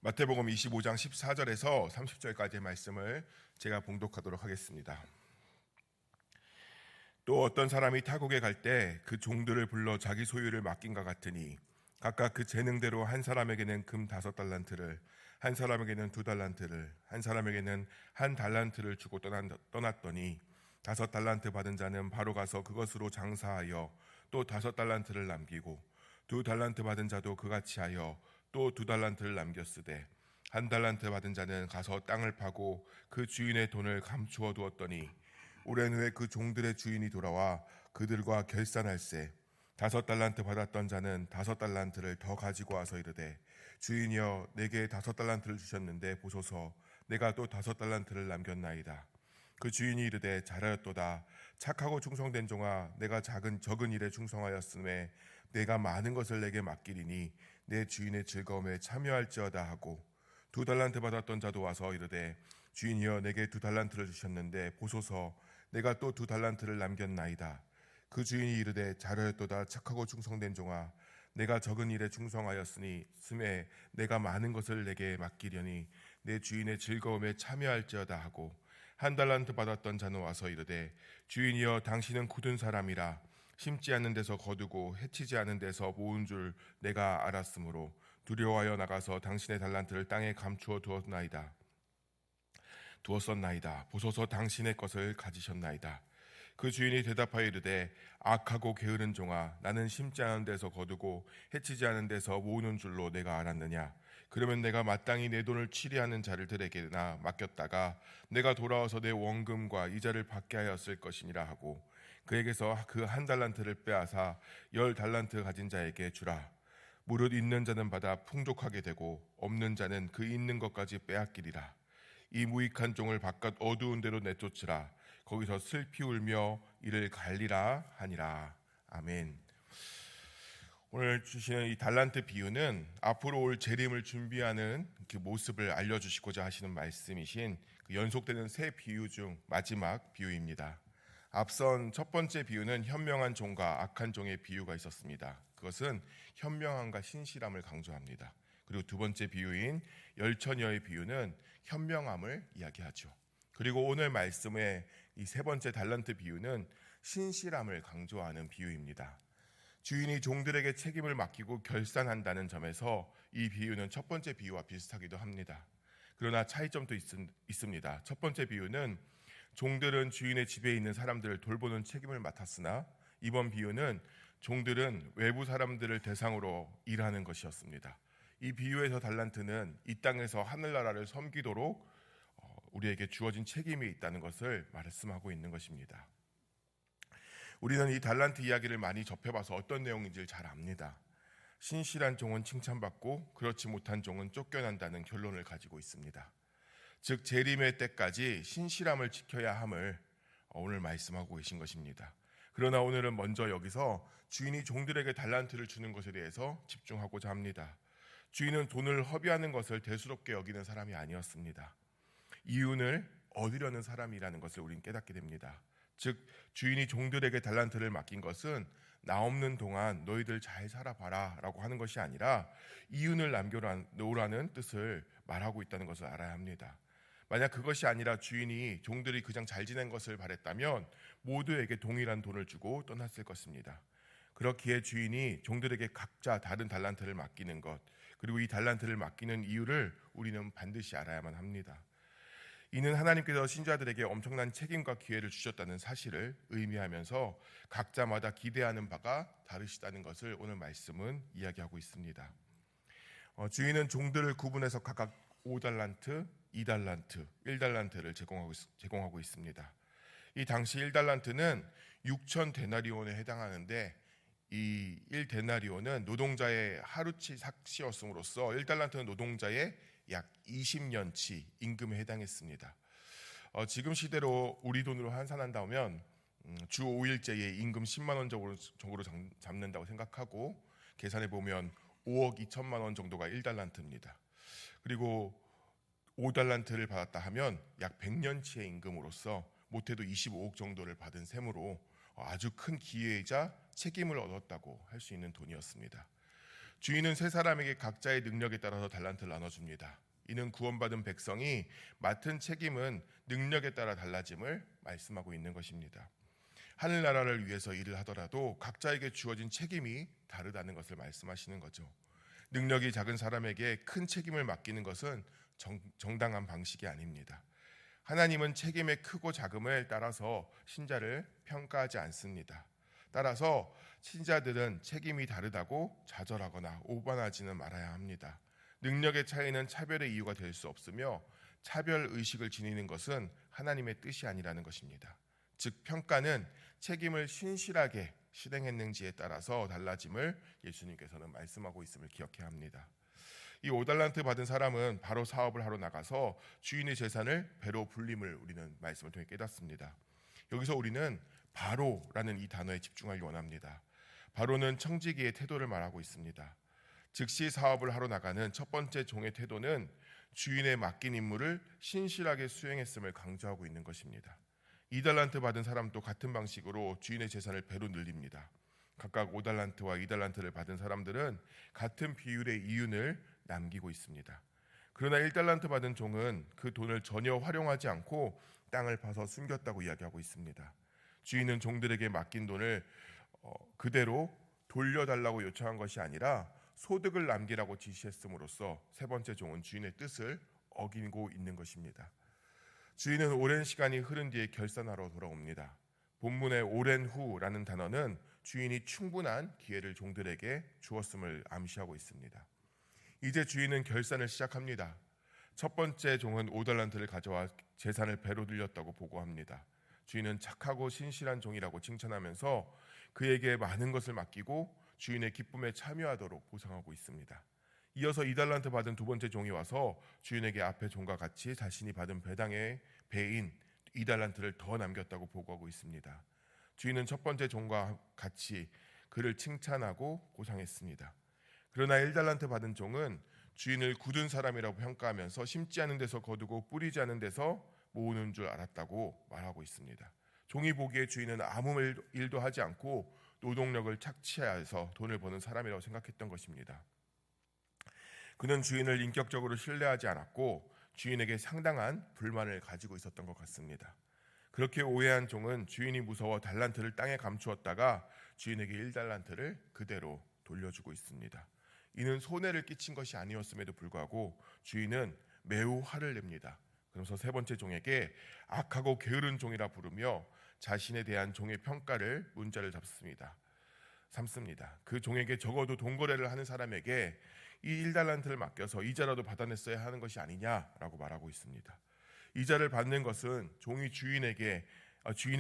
마태복음 25장 14절에서 30절까지의 말씀을 제가 봉독하도록 하겠습니다. 또 어떤 사람이 타국에 갈 때 그 종들을 불러 자기 소유를 맡긴과 같으니 각각 그 재능대로 한 사람에게는 금 5달란트를, 한 사람에게는 2달란트를, 한 사람에게는 1달란트를 주고 떠났더니 5달란트 받은 자는 바로 가서 그것으로 장사하여 또 5달란트를 남기고 2달란트 받은 자도 그같이 하여 또 2달란트를 남겼으되 1달란트 받은 자는 가서 땅을 파고 그 주인의 돈을 감추어 두었더니 오랜 후에 그 종들의 주인이 돌아와 그들과 결산할세 5달란트 받았던 자는 5달란트를 더 가지고 와서 이르되 주인이여 내게 5달란트를 주셨는데 보소서 내가 또 5달란트를 남겼나이다. 그 주인이 이르되 잘하였도다. 착하고 충성된 종아, 내가 적은 일에 충성하였음에 내가 많은 것을 내게 맡기리니 내 주인의 즐거움에 참여할지어다 하고 2달란트 받았던 자도 와서 이르되 주인이여 내게 2달란트를 주셨는데 보소서 내가 또 2달란트를 남겼나이다. 그 주인이 이르되 잘하였도다. 착하고 충성된 종아, 내가 적은 일에 충성하였으니 스매 내가 많은 것을 내게 맡기려니 내 주인의 즐거움에 참여할지어다 하고 1달란트 받았던 자는 와서 이르되 주인이여 당신은 굳은 사람이라 심지 않는 데서 거두고 해치지 않은 데서 모은 줄 내가 알았으므로 두려워하여 나가서 당신의 달란트를 땅에 감추어 두었었나이다. 보소서 당신의 것을 가지셨나이다. 그 주인이 대답하여 이르되 악하고 게으른 종아, 나는 심지 않은 데서 거두고 해치지 않은 데서 모으는 줄로 내가 알았느냐. 그러면 내가 마땅히 내 돈을 취리하는 자들에게나 맡겼다가 내가 돌아와서 내 원금과 이자를 받게 하였을 것이니라 하고 그에게서 그 1달란트를 빼앗아 10달란트 가진 자에게 주라. 무릇 있는 자는 받아 풍족하게 되고 없는 자는 그 있는 것까지 빼앗기리라. 이 무익한 종을 바깥 어두운 데로 내쫓으라. 거기서 슬피 울며 이를 갈리라 하니라. 아멘. 오늘 주시는 이 달란트 비유는 앞으로 올 재림을 준비하는 그 모습을 알려주시고자 하시는 말씀이신 그 연속되는 세 비유 중 마지막 비유입니다. 앞선 첫 번째 비유는 현명한 종과 악한 종의 비유가 있었습니다. 그것은 현명함과 신실함을 강조합니다. 그리고 두 번째 비유인 열처녀의 비유는 현명함을 이야기하죠. 그리고 오늘 말씀의 이 세 번째 달란트 비유는 신실함을 강조하는 비유입니다. 주인이 종들에게 책임을 맡기고 결산한다는 점에서 이 비유는 첫 번째 비유와 비슷하기도 합니다. 그러나 차이점도 있습니다. 첫 번째 비유는 종들은 주인의 집에 있는 사람들을 돌보는 책임을 맡았으나 이번 비유는 종들은 외부 사람들을 대상으로 일하는 것이었습니다. 이 비유에서 달란트는 이 땅에서 하늘나라를 섬기도록 우리에게 주어진 책임이 있다는 것을 말씀하고 있는 것입니다. 우리는 이 달란트 이야기를 많이 접해봐서 어떤 내용인지 잘 압니다. 신실한 종은 칭찬받고 그렇지 못한 종은 쫓겨난다는 결론을 가지고 있습니다. 즉 재림의 때까지 신실함을 지켜야 함을 오늘 말씀하고 계신 것입니다. 그러나 오늘은 먼저 여기서 주인이 종들에게 달란트를 주는 것에 대해서 집중하고자 합니다. 주인은 돈을 허비하는 것을 대수롭게 여기는 사람이 아니었습니다. 이윤을 얻으려는 사람이라는 것을 우리는 깨닫게 됩니다. 즉 주인이 종들에게 달란트를 맡긴 것은 나 없는 동안 너희들 잘 살아봐라 라고 하는 것이 아니라 이윤을 남겨놓으라는 뜻을 말하고 있다는 것을 알아야 합니다. 만약 그것이 아니라 주인이 종들이 그냥 잘 지낸 것을 바랬다면 모두에게 동일한 돈을 주고 떠났을 것입니다. 그렇기에 주인이 종들에게 각자 다른 달란트를 맡기는 것, 그리고 이 달란트를 맡기는 이유를 우리는 반드시 알아야만 합니다. 이는 하나님께서 신자들에게 엄청난 책임과 기회를 주셨다는 사실을 의미하면서 각자마다 기대하는 바가 다르시다는 것을 오늘 말씀은 이야기하고 있습니다. 주인은 종들을 구분해서 각각 5달란트, 2달란트, 1달란트를 제공하고 있습니다. 이 당시 1달란트는 6천 데나리온에 해당하는데 이 1데나리온은 노동자의 하루치 삭시였음으로써 1달란트는 노동자의 약 20년치 임금에 해당했습니다. 지금 시대로 우리 돈으로 환산한다면 주 5일제에 임금 10만 원 정도로 잡는다고 생각하고 계산해 보면 5억 2천만 원 정도가 1달란트입니다. 그리고 5달란트를 받았다 하면 약 100년치의 임금으로서 못해도 25억 정도를 받은 셈으로 아주 큰 기회이자 책임을 얻었다고 할 수 있는 돈이었습니다. 주인은 세 사람에게 각자의 능력에 따라서 달란트를 나눠줍니다. 이는 구원받은 백성이 맡은 책임은 능력에 따라 달라짐을 말씀하고 있는 것입니다. 하늘나라를 위해서 일을 하더라도 각자에게 주어진 책임이 다르다는 것을 말씀하시는 거죠. 능력이 작은 사람에게 큰 책임을 맡기는 것은 정당한 방식이 아닙니다. 하나님은 책임의 크고 작음을 따라서 신자를 평가하지 않습니다. 따라서 신자들은 책임이 다르다고 좌절하거나 오반하지는 말아야 합니다. 능력의 차이는 차별의 이유가 될 수 없으며 차별 의식을 지니는 것은 하나님의 뜻이 아니라는 것입니다. 즉 평가는 책임을 신실하게 실행했는지에 따라서 달라짐을 예수님께서는 말씀하고 있음을 기억해야 합니다. 이 5달란트 받은 사람은 바로 사업을 하러 나가서 주인의 재산을 배로 불림을 우리는 말씀을 통해 깨닫습니다. 여기서 우리는 바로라는 이 단어에 집중하기 원합니다. 바로는 청지기의 태도를 말하고 있습니다. 즉시 사업을 하러 나가는 첫 번째 종의 태도는 주인에 맡긴 임무를 신실하게 수행했음을 강조하고 있는 것입니다. 2달란트 받은 사람도 같은 방식으로 주인의 재산을 배로 늘립니다. 각각 5달란트와 2달란트를 받은 사람들은 같은 비율의 이윤을 남기고 있습니다. 그러나 1달란트 받은 종은 그 돈을 전혀 활용하지 않고 땅을 파서 숨겼다고 이야기하고 있습니다. 주인은 종들에게 맡긴 돈을 그대로 돌려달라고 요청한 것이 아니라 소득을 남기라고 지시했음으로써 세 번째 종은 주인의 뜻을 어기고 있는 것입니다. 주인은 오랜 시간이 흐른 뒤에 결산하러 돌아옵니다. 본문의 오랜 후라는 단어는 주인이 충분한 기회를 종들에게 주었음을 암시하고 있습니다. 이제 주인은 결산을 시작합니다. 첫 번째 종은 5달란트를 가져와 재산을 배로 늘렸다고 보고합니다. 주인은 착하고 신실한 종이라고 칭찬하면서 그에게 많은 것을 맡기고 주인의 기쁨에 참여하도록 보상하고 있습니다. 이어서 2달란트 받은 두 번째 종이 와서 주인에게 앞에 종과 같이 자신이 받은 배당의 배인 2달란트를 더 남겼다고 보고하고 있습니다. 주인은 첫 번째 종과 같이 그를 칭찬하고 보상했습니다. 그러나 1달란트 받은 종은 주인을 굳은 사람이라고 평가하면서 심지 않은 데서 거두고 뿌리지 않은 데서 모으는 줄 알았다고 말하고 있습니다. 종이 보기에 주인은 아무 일도 하지 않고 노동력을 착취해서 돈을 버는 사람이라고 생각했던 것입니다. 그는 주인을 인격적으로 신뢰하지 않았고 주인에게 상당한 불만을 가지고 있었던 것 같습니다. 그렇게 오해한 종은 주인이 무서워 달란트를 땅에 감추었다가 주인에게 1달란트를 그대로 돌려주고 있습니다. 이는 손해를 끼친 것이 아니었음에도 불구하고 주인은 매우 화를 냅니다. 그러면서 세 번째 종에게 악하고 게으른 종이라 부르며 자신에 대한 종의 평가를 문자를 삼습니다. 그 종에게 적어도 돈거래를 하는 사람에게 이 1달란트를 맡겨서 이자라도 받아냈어야 하는 것이 아니냐라고 말하고 있습니다. 이자를 받는 것은 종이 주인에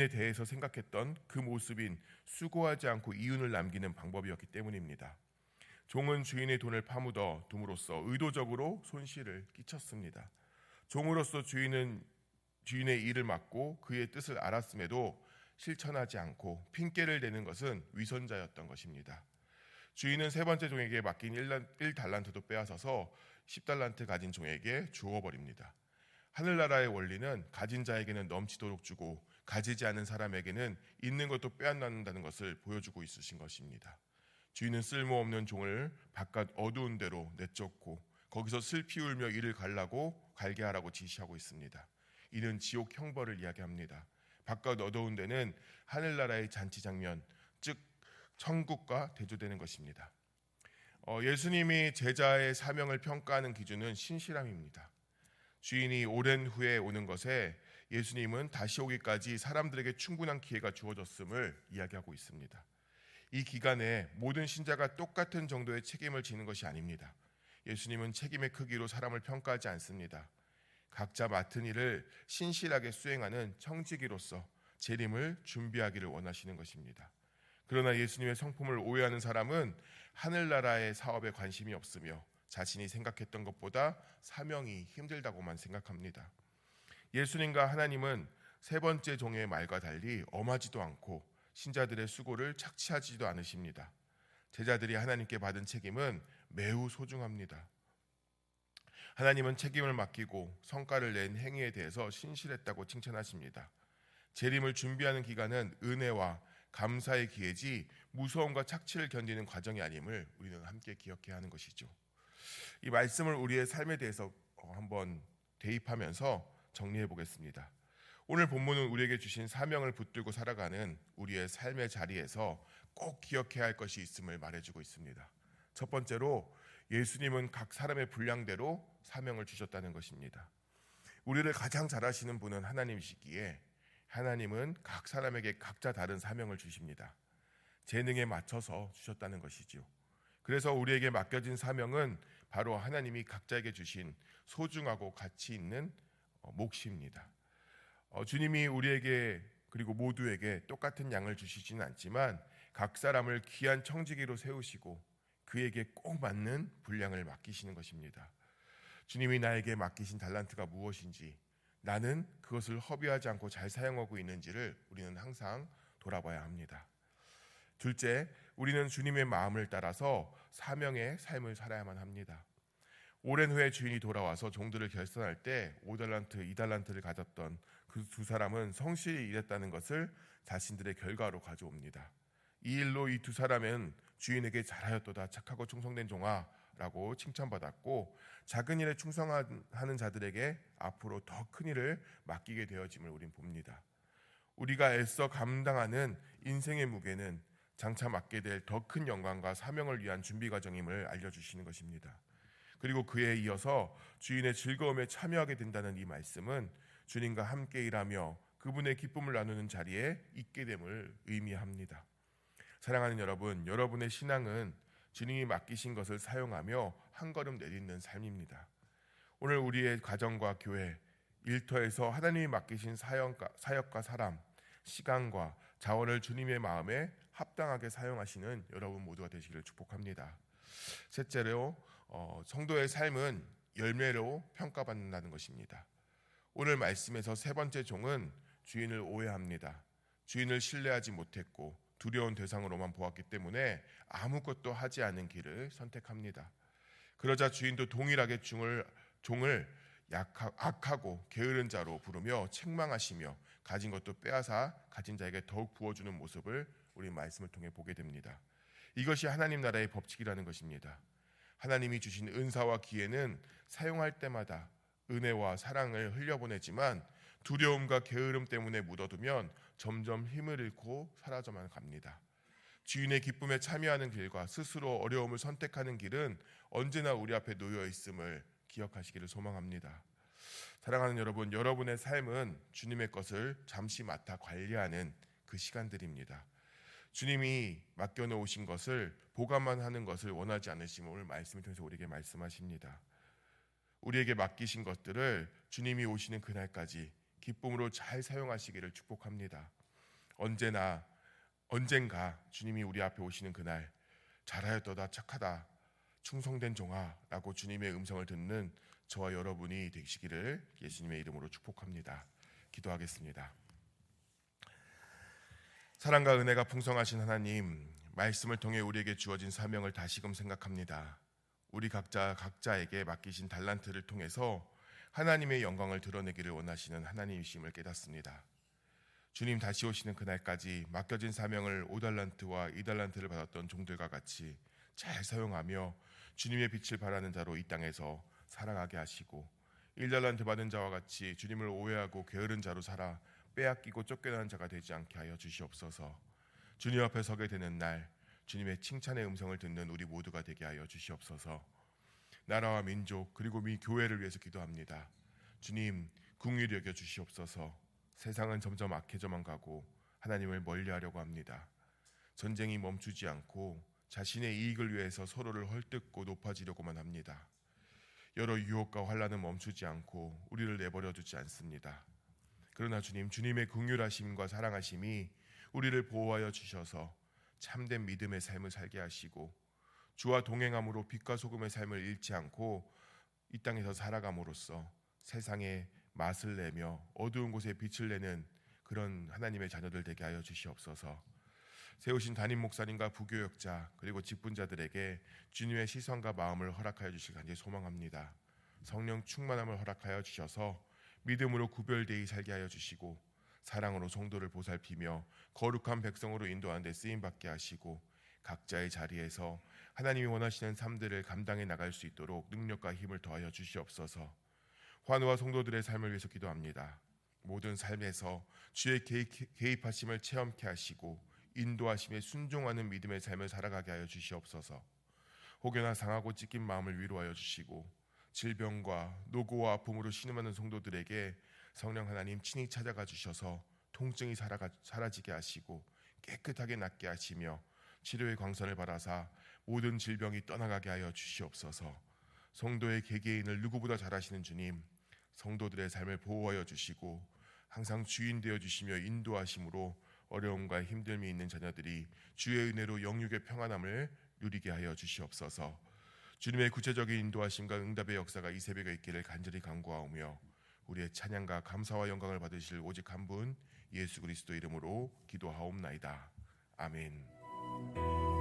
대해서 생각했던 그 모습인 수고하지 않고 이윤을 남기는 방법이었기 때문입니다. 종은 주인의 돈을 파묻어 둠으로써 의도적으로 손실을 끼쳤습니다. 종으로서 주인의 일을 맡고 그의 뜻을 알았음에도 실천하지 않고 핑계를 대는 것은 위선자였던 것입니다. 주인은 세 번째 종에게 맡긴 1달란트도 빼앗아서 10달란트 가진 종에게 주어버립니다. 하늘나라의 원리는 가진 자에게는 넘치도록 주고 가지지 않은 사람에게는 있는 것도 빼앗는다는 것을 보여주고 있으신 것입니다. 주인은 쓸모없는 종을 바깥 어두운 데로 내쫓고 거기서 슬피 울며 이를 갈게 하라고 지시하고 있습니다. 이는 지옥 형벌을 이야기합니다. 바깥 어두운 데는 하늘나라의 잔치 장면, 즉 천국과 대조되는 것입니다. 예수님이 제자의 사명을 평가하는 기준은 신실함입니다. 주인이 오랜 후에 오는 것에 예수님은 다시 오기까지 사람들에게 충분한 기회가 주어졌음을 이야기하고 있습니다. 이 기간에 모든 신자가 똑같은 정도의 책임을 지는 것이 아닙니다. 예수님은 책임의 크기로 사람을 평가하지 않습니다. 각자 맡은 일을 신실하게 수행하는 청지기로서 재림을 준비하기를 원하시는 것입니다. 그러나 예수님의 성품을 오해하는 사람은 하늘나라의 사업에 관심이 없으며 자신이 생각했던 것보다 사명이 힘들다고만 생각합니다. 예수님과 하나님은 세 번째 종의 말과 달리 엄하지도 않고 신자들의 수고를 착취하지도 않으십니다. 제자들이 하나님께 받은 책임은 매우 소중합니다. 하나님은 책임을 맡기고 성과를 낸 행위에 대해서 신실했다고 칭찬하십니다. 재림을 준비하는 기간은 은혜와 감사의 기회지 무서움과 착취를 견디는 과정이 아님을 우리는 함께 기억해야 하는 것이죠. 이 말씀을 우리의 삶에 대해서 한번 대입하면서 정리해 보겠습니다. 오늘 본문은 우리에게 주신 사명을 붙들고 살아가는 우리의 삶의 자리에서 꼭 기억해야 할 것이 있음을 말해주고 있습니다. 첫 번째로 예수님은 각 사람의 분량대로 사명을 주셨다는 것입니다. 우리를 가장 잘 아시는 분은 하나님이시기에 하나님은 각 사람에게 각자 다른 사명을 주십니다. 재능에 맞춰서 주셨다는 것이지요. 그래서 우리에게 맡겨진 사명은 바로 하나님이 각자에게 주신 소중하고 가치 있는 몫입니다. 주님이 우리에게 그리고 모두에게 똑같은 양을 주시지는 않지만 각 사람을 귀한 청지기로 세우시고 그에게 꼭 맞는 분량을 맡기시는 것입니다. 주님이 나에게 맡기신 달란트가 무엇인지, 나는 그것을 허비하지 않고 잘 사용하고 있는지를 우리는 항상 돌아봐야 합니다. 둘째, 우리는 주님의 마음을 따라서 사명의 삶을 살아야만 합니다. 오랜 후에 주인이 돌아와서 종들을 결산할 때 5달란트, 2달란트를 가졌던 그 두 사람은 성실히 일했다는 것을 자신들의 결과로 가져옵니다. 이 일로 이 두 사람은 주인에게 잘하였도다 착하고 충성된 종아 라고 칭찬받았고, 작은 일에 충성하는 자들에게 앞으로 더 큰 일을 맡기게 되어짐을 우린 봅니다. 우리가 애써 감당하는 인생의 무게는 장차 맡게 될 더 큰 영광과 사명을 위한 준비 과정임을 알려주시는 것입니다. 그리고 그에 이어서 주인의 즐거움에 참여하게 된다는 이 말씀은 주님과 함께 일하며 그분의 기쁨을 나누는 자리에 있게 됨을 의미합니다. 사랑하는 여러분, 여러분의 신앙은 주님이 맡기신 것을 사용하며 한 걸음 내딛는 삶입니다. 오늘 우리의 가정과 교회, 일터에서 하나님이 맡기신 사역과 사람, 시간과 자원을 주님의 마음에 합당하게 사용하시는 여러분 모두가 되시기를 축복합니다. 셋째로 성도의 삶은 열매로 평가받는다는 것입니다. 오늘 말씀에서 세 번째 종은 주인을 오해합니다. 주인을 신뢰하지 못했고 두려운 대상으로만 보았기 때문에 아무것도 하지 않은 길을 선택합니다. 그러자 주인도 동일하게 종을 악하고 게으른 자로 부르며 책망하시며 가진 것도 빼앗아 가진 자에게 더욱 부어주는 모습을 우리 말씀을 통해 보게 됩니다. 이것이 하나님 나라의 법칙이라는 것입니다. 하나님이 주신 은사와 기회는 사용할 때마다 은혜와 사랑을 흘려보내지만 두려움과 게으름 때문에 묻어두면 점점 힘을 잃고 사라져만 갑니다. 주인의 기쁨에 참여하는 길과 스스로 어려움을 선택하는 길은 언제나 우리 앞에 놓여 있음을 기억하시기를 소망합니다. 사랑하는 여러분, 여러분의 삶은 주님의 것을 잠시 맡아 관리하는 그 시간들입니다. 주님이 맡겨놓으신 것을 보관만 하는 것을 원하지 않으시면 오늘 말씀을 통해서 우리에게 말씀하십니다. 우리에게 맡기신 것들을 주님이 오시는 그날까지 기쁨으로 잘 사용하시기를 축복합니다. 언젠가 주님이 우리 앞에 오시는 그날 잘하였도다 착하다 충성된 종아 라고 주님의 음성을 듣는 저와 여러분이 되시기를 예수님의 이름으로 축복합니다. 기도하겠습니다. 사랑과 은혜가 풍성하신 하나님, 말씀을 통해 우리에게 주어진 사명을 다시금 생각합니다. 우리 각자에게 맡기신 달란트를 통해서 하나님의 영광을 드러내기를 원하시는 하나님이심을 깨닫습니다. 주님 다시 오시는 그날까지 맡겨진 사명을 5달란트와 2달란트를 받았던 종들과 같이 잘 사용하며 주님의 빛을 발하는 자로 이 땅에서 살아가게 하시고, 1달란트 받은 자와 같이 주님을 오해하고 게으른 자로 살아 빼앗기고 쫓겨나는 자가 되지 않게 하여 주시옵소서. 주님 앞에 서게 되는 날 주님의 칭찬의 음성을 듣는 우리 모두가 되게 하여 주시옵소서. 나라와 민족 그리고 교회를 위해서 기도합니다. 주님 긍휼히 여겨 주시옵소서. 세상은 점점 악해져만 가고 하나님을 멀리하려고 합니다. 전쟁이 멈추지 않고 자신의 이익을 위해서 서로를 헐뜯고 높아지려고만 합니다. 여러 유혹과 환난은 멈추지 않고 우리를 내버려 두지 않습니다. 그러나 주님, 주님의 긍휼하심과 사랑하심이 우리를 보호하여 주셔서 참된 믿음의 삶을 살게 하시고 주와 동행함으로 빛과 소금의 삶을 잃지 않고 이 땅에서 살아감으로써 세상에 맛을 내며 어두운 곳에 빛을 내는 그런 하나님의 자녀들 되게 하여 주시옵소서. 세우신 담임 목사님과 부교역자 그리고 직분자들에게 주님의 시선과 마음을 허락하여 주실 간절히 소망합니다. 성령 충만함을 허락하여 주셔서 믿음으로 구별되이 살게 하여 주시고 사랑으로 성도를 보살피며 거룩한 백성으로 인도하는 데 쓰임받게 하시고 각자의 자리에서 하나님이 원하시는 삶들을 감당해 나갈 수 있도록 능력과 힘을 더하여 주시옵소서. 환우와 성도들의 삶을 위해서 기도합니다. 모든 삶에서 주의 개입하심을 체험케 하시고 인도하심에 순종하는 믿음의 삶을 살아가게 하여 주시옵소서. 혹여나 상하고 찢긴 마음을 위로하여 주시고 질병과 노고와 아픔으로 신음하는 성도들에게 성령 하나님 친히 찾아가 주셔서 통증이 사라지게 하시고 깨끗하게 낫게 하시며 치료의 광선을 바라사 모든 질병이 떠나가게 하여 주시옵소서. 성도의 개개인을 누구보다 잘 아시는 주님, 성도들의 삶을 보호하여 주시고 항상 주인 되어 주시며 인도하심으로 어려움과 힘듦이 있는 자녀들이 주의 은혜로 영육의 평안함을 누리게 하여 주시옵소서. 주님의 구체적인 인도하심과 응답의 역사가 이 새벽에 있기를 간절히 간구하오며 우리의 찬양과 감사와 영광을 받으실 오직 한 분 예수 그리스도 이름으로 기도하옵나이다. 아멘.